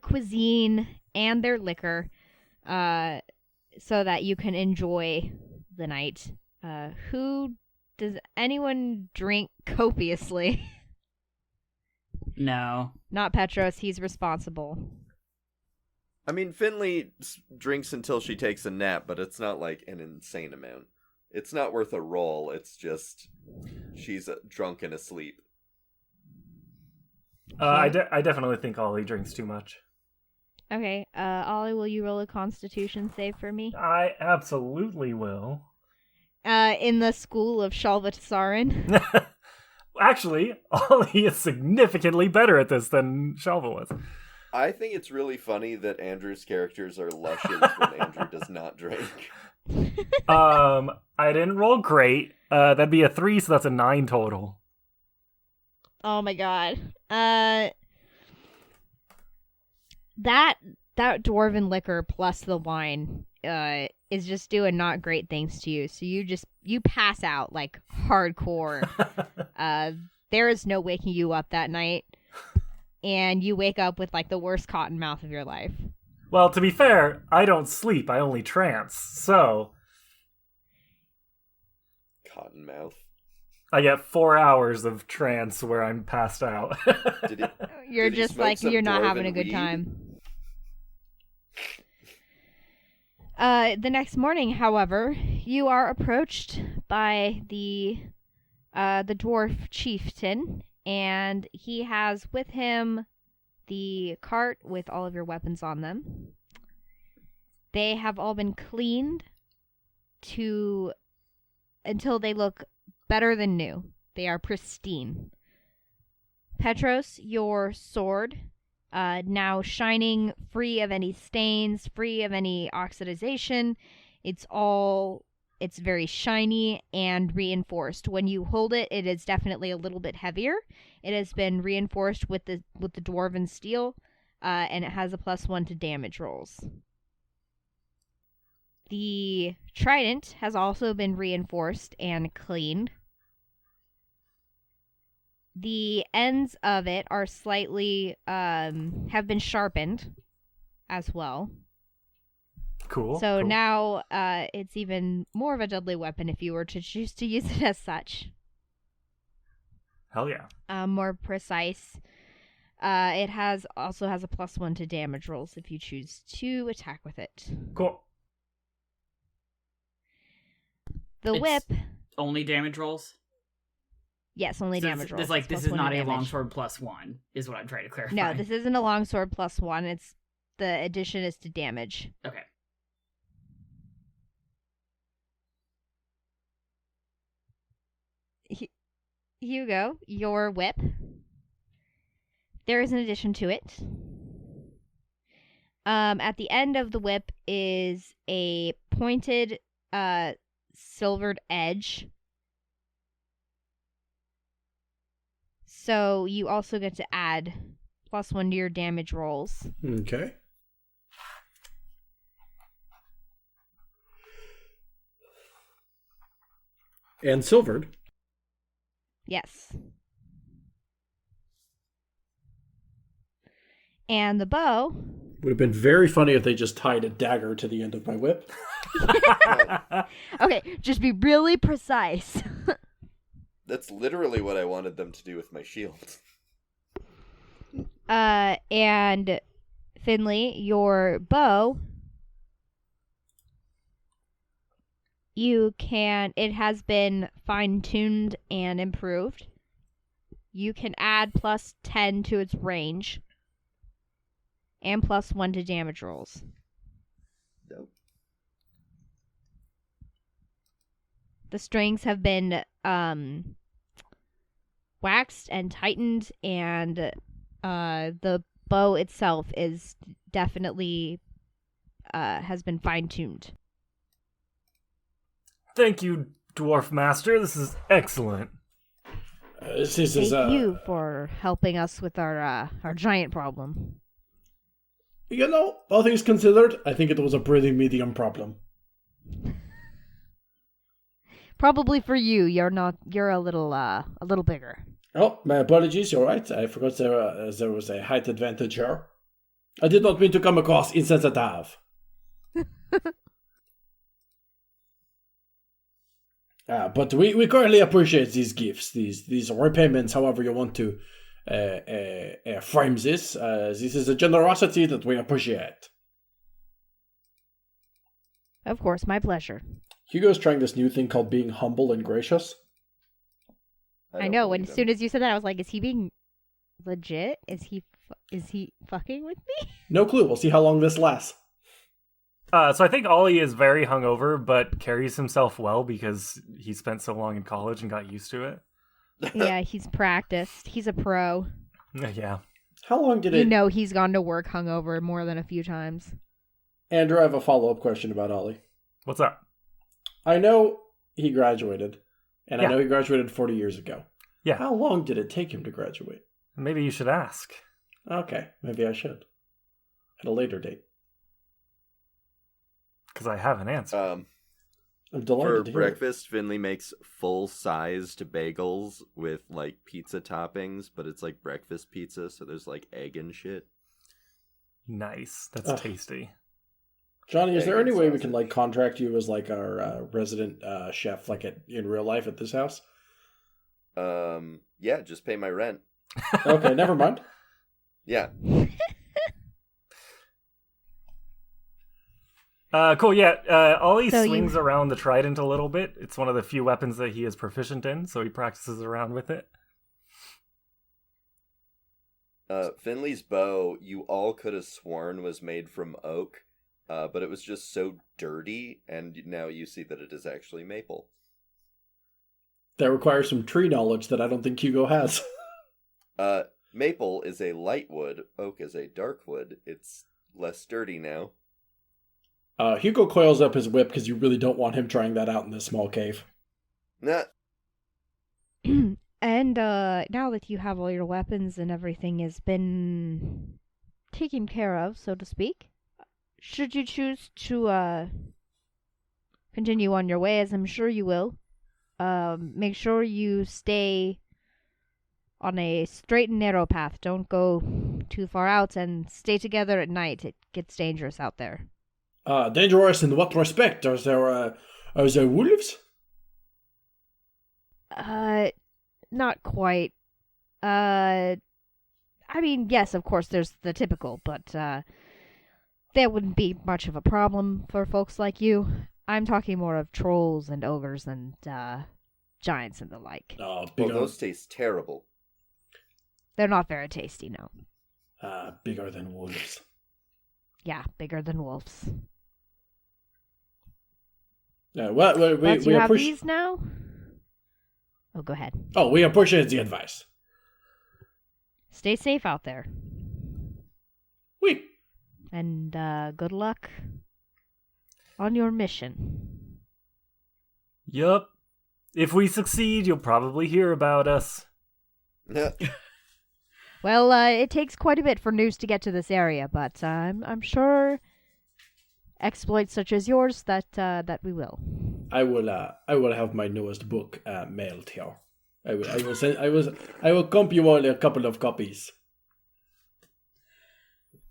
cuisine and their liquor, so that you can enjoy the night. Does anyone drink copiously? No. Not Petros. He's responsible. I mean, Finley drinks until she takes a nap, but it's not like an insane amount. It's not worth a roll. It's just she's drunk and asleep. I definitely think Ollie drinks too much. Okay. Ollie, will you roll a Constitution save for me? I absolutely will. In the school of Shalvatasaran. Actually, Ollie is significantly better at this than Shalva was. I think it's really funny that Andrew's characters are luscious when Andrew does not drink. I didn't roll great. That'd be a 3, so that's a 9 total. Oh my god. That dwarven liquor plus the wine is just doing not great things to you. So you pass out like hardcore. There is no waking you up that night. And you wake up with like the worst cotton mouth of your life. Well, to be fair, I don't sleep. I only trance. So Cottonmouth. I get 4 hours of trance where I'm passed out. You're did he just smoke like, some you're not dwarven having a good weed? time. The next morning, however, you are approached by the dwarf chieftain, and he has with him the cart with all of your weapons on them. They have all been cleaned until they look better than new. They are pristine. Petros, your sword, now shining, free of any stains, free of any oxidization. It's very shiny and reinforced. When you hold it, it is definitely a little bit heavier. It has been reinforced with the dwarven steel, and it has a +1 to damage rolls. The trident has also been reinforced and cleaned. The ends of it are slightly have been sharpened as well. Cool. So cool. now it's even more of a deadly weapon if you were to choose to use it as such. Hell yeah. More precise. It also has a +1 to damage rolls if you choose to attack with it. Cool. The It's whip, Only damage rolls? yes, only So damage rolls. It's like, It's this is +1 to not a damage. longsword +1, is what I'm trying to clarify. No, this isn't a longsword +1. It's the addition is to damage. Okay. Hugo, your whip. There is an addition to it. At the end of the whip is a pointed, silvered edge. So you also get to add +1 to your damage rolls. Okay. And silvered. Yes. And the bow. Would have been very funny if they just tied a dagger to the end of my whip. Okay, just be really precise. That's literally what I wanted them to do with my shield. And Finley, your bow. It has been fine-tuned and improved. You can add +10 to its range. And +1 to damage rolls. Nope. The strings have been waxed and tightened, and the bow itself is definitely has been fine-tuned. Thank you, Dwarf Master. This is excellent. Thank you for helping us with our giant problem. You know, all things considered, I think it was a pretty medium problem. Probably for you, you're a little bigger. Oh, my apologies, you're right. I forgot there was a height advantage here. I did not mean to come across insensitive. But we greatly appreciate these gifts, these repayments, however you want to frame this. This is a generosity that we appreciate. Of course, my pleasure. Hugo's trying this new thing called being humble and gracious. I know. When as soon as you said that, I was like, "Is he being legit? Is he fucking with me?" No clue. We'll see how long this lasts. So I think Ahlie is very hungover, but carries himself well because he spent so long in college and got used to it. Yeah, he's practiced. He's a pro. Yeah. How long did You it... know he's gone to work hungover more than a few times. Andrew, I have a follow-up question about Ahlie. What's up? I know he graduated, and I Yeah. know he graduated 40 years ago. Yeah. How long did it take him to graduate? Maybe you should ask. Okay, maybe I should. At a later date. Because I have an answer. I'm delighted For to hear it. breakfast, Finley makes full-sized bagels with, like, pizza toppings, but it's, like, breakfast pizza, so there's, like, egg and shit. Nice. That's Ugh. tasty. Johnny, is there Egg any and way we can, sausage. like, contract you as, like, our resident chef, like, in real life at this house? Yeah, just pay my rent. Okay, never mind. Yeah. Cool, yeah. Ahlie So swings around the trident a little bit. It's one of the few weapons that he is proficient in, so he practices around with it. Finley's bow, you all could have sworn was made from oak, but it was just so dirty, and now you see that it is actually maple. That requires some tree knowledge that I don't think Hugo has. Maple is a light wood, oak is a dark wood. It's less dirty now. Hugo coils up his whip because you really don't want him trying that out in this small cave. Nah. And now that you have all your weapons and everything has been taken care of, so to speak, should you choose to continue on your way, as I'm sure you will. Make sure you stay on a straight and narrow path. Don't go too far out, and stay together at night. It gets dangerous out there. Dangerous in what respect? Are there wolves? Not quite. I mean, yes, of course, there's the typical, but, that wouldn't be much of a problem for folks like you. I'm talking more of trolls and ogres and, giants and the like. Oh, Well, those taste terrible. They're not very tasty, no. Bigger than wolves. Yeah, bigger than wolves. Well, But we you have appreciate. these now? Oh, go ahead. Oh, we appreciate the advice. Stay safe out there. We. And, good luck on your mission. Yup. If we succeed, you'll probably hear about us. Well, it takes quite a bit for news to get to this area, but I'm sure exploits such as yours that we will. I will have my newest book mailed here. I will comp you all a couple of copies.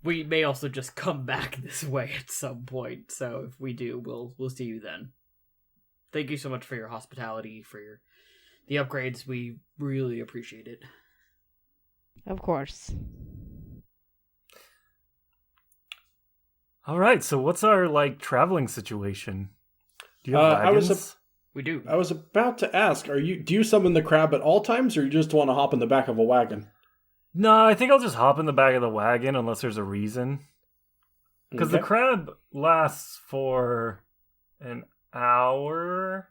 We may also just come back this way at some point, so if we do, we'll see you then. Thank you so much for your hospitality, for the upgrades. We really appreciate it. Of course. All right, so what's our traveling situation? Do you have wagons? We do. I was about to ask, do you summon the crab at all times, or you just want to hop in the back of a wagon? No, I think I'll just hop in the back of the wagon unless there's a reason. Because the crab lasts for an hour.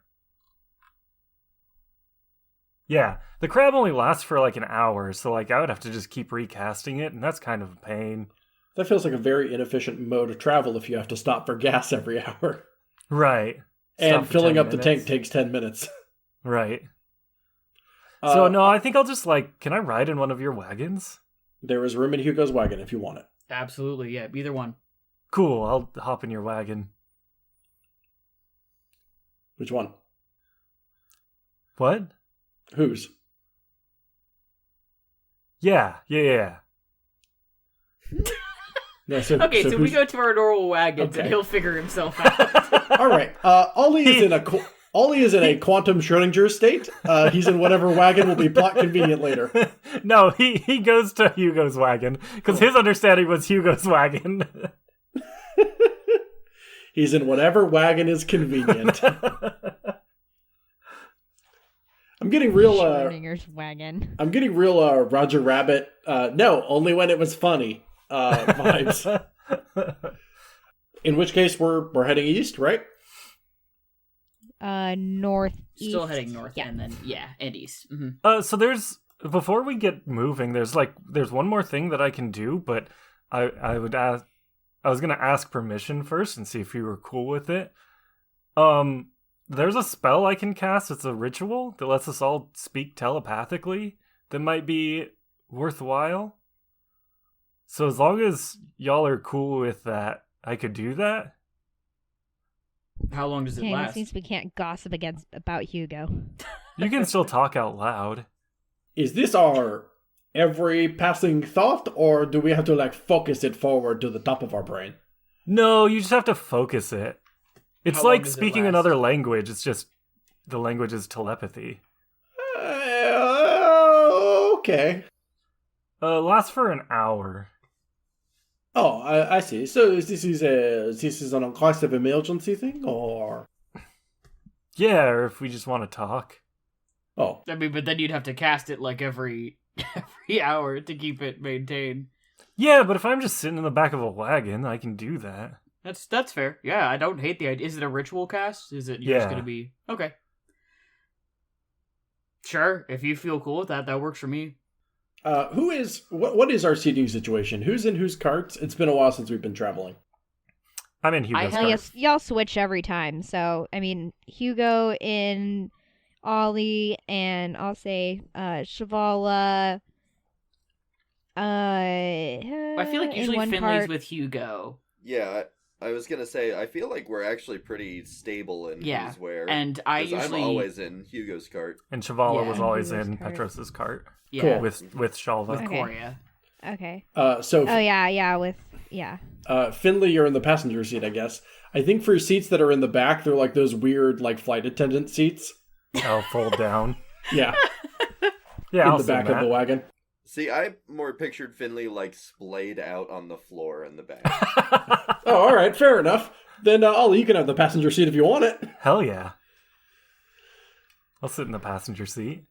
Yeah, the crab only lasts for an hour, so I would have to just keep recasting it, and that's kind of a pain. That feels like a very inefficient mode of travel if you have to stop for gas every hour. Right. And Stop for filling 10 up the tank minutes. takes 10 minutes. Right. So, no, I think I'll just, can I ride in one of your wagons? There is room in Hugo's wagon if you want it. Absolutely, yeah, either one. Cool, I'll hop in your wagon. Which one? What? Whose? Yeah. No, Okay, so we who's- go to our normal wagons, Okay. and he'll figure himself out. All right. Ahlie is in a quantum Schrödinger state. He's in whatever wagon will be plot convenient later. No, he goes to Hugo's wagon, because his understanding was Hugo's wagon. He's in whatever wagon is convenient. I'm getting real. Schrödinger's wagon. I'm getting real. Roger Rabbit. No, only when it was funny. Vibes. In which case, we're heading east, right? Northeast. Still heading north, Yeah. and then, and east. Mm-hmm. So before we get moving, there's one more thing that I can do, but I was gonna ask permission first and see if you were cool with it. There's a spell I can cast. It's a ritual that lets us all speak telepathically. That might be worthwhile. So as long as y'all are cool with that, I could do that. How long does it Okay, last? since we can't gossip about Hugo. You can still talk out loud. Is this our every passing thought, or do we have to focus it forward to the top of our brain? No, you just have to focus it. It's How long like does it speaking last? another language. It's just the language is telepathy. Okay. Lasts for an hour. Oh, I see. So this is an crisis of emergency thing, or Yeah, or if we just want to talk. oh, I mean, but then you'd have to cast it every hour to keep it maintained. Yeah, but if I'm just sitting in the back of a wagon, I can do that. That's fair. Yeah, I don't hate the idea. Is it a ritual cast? Is it you're just Yeah. gonna be okay? Sure, if you feel cool with that, that works for me. what is our seating situation? Who's in whose carts? It's been a while since we've been traveling. I'm in Hugo's I- Well, cart. yes, y'all switch every time. So, I mean, Hugo in Ahlie, and I'll say Shavala. I feel like in usually one Finley's cart. with Hugo. Yeah, I was gonna say, I feel like we're actually pretty stable in Yeah, who's where. and I 'cause usually I'm always in Hugo's cart. And Shavala Yeah. was always Hugo's in cart. Petros's cart yeah with Shalva. with Okay. Coria. Okay. So Oh yeah, Finley, you're in the passenger seat, I guess. I think for seats that are in the back, they're like those weird, like flight attendant seats. I'll fold down. Yeah, Yeah, in I'll the back sit in of the wagon. See, I more pictured Finley like splayed out on the floor in the back. that. Oh, all right, fair enough. Then Ollie, you can have the passenger seat if you want it. Hell yeah. I'll sit in the passenger seat.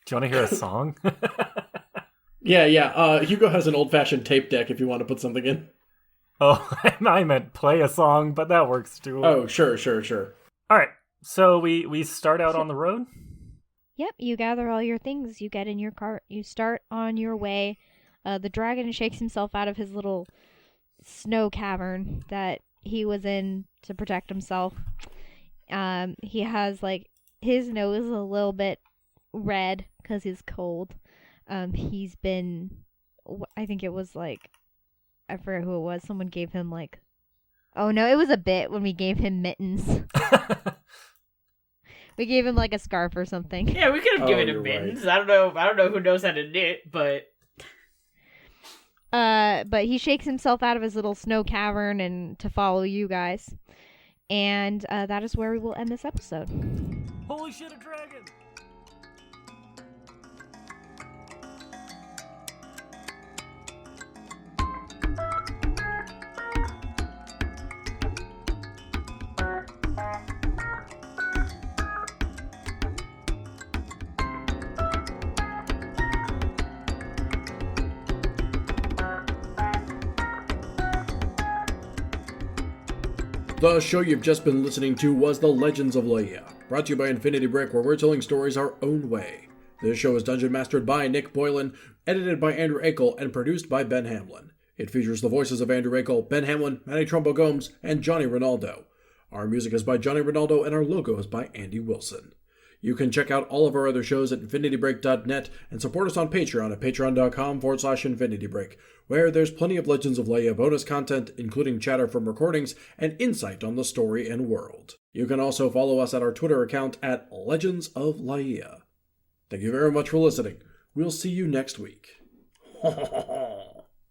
Do you want to hear a song? Yeah. Hugo has an old-fashioned tape deck if you want to put something in. Oh, I meant play a song, but that works too. Oh, sure. All right. So we start out on the road. Yep, you gather all your things, you get in your cart, you start on your way. The dragon shakes himself out of his little snow cavern that he was in to protect himself. He has, like, his nose a little bit red because he's cold. He's been, I think it was, like, I forget who it was, someone gave him, like, oh no, it was a bit when we gave him mittens. We gave him like a scarf or something. Yeah, we could have given him you're mittens. I don't know who knows how to knit, but But he shakes himself out of his little snow cavern and to follow you guys. And that is where we will end this episode. Holy shit, a dragon! The show you've just been listening to was The Legends of Leia, brought to you by Infinity Brick, where we're telling stories our own way. This show is dungeon mastered by Nick Boylan, edited by Andrew Akel, and produced by Ben Hamlin. It features the voices of Andrew Akel, Ben Hamlin, Manny Trumbo Gomes, and Johnny Ronaldo. Our music is by Johnny Ronaldo, and our logo is by Andy Wilson. You can check out all of our other shows at infinitybreak.net and support us on Patreon at patreon.com/infinitybreak, where there's plenty of Legends of Leia bonus content, including chatter from recordings and insight on the story and world. You can also follow us at our Twitter account at Legends of Leia. Thank you very much for listening. We'll see you next week.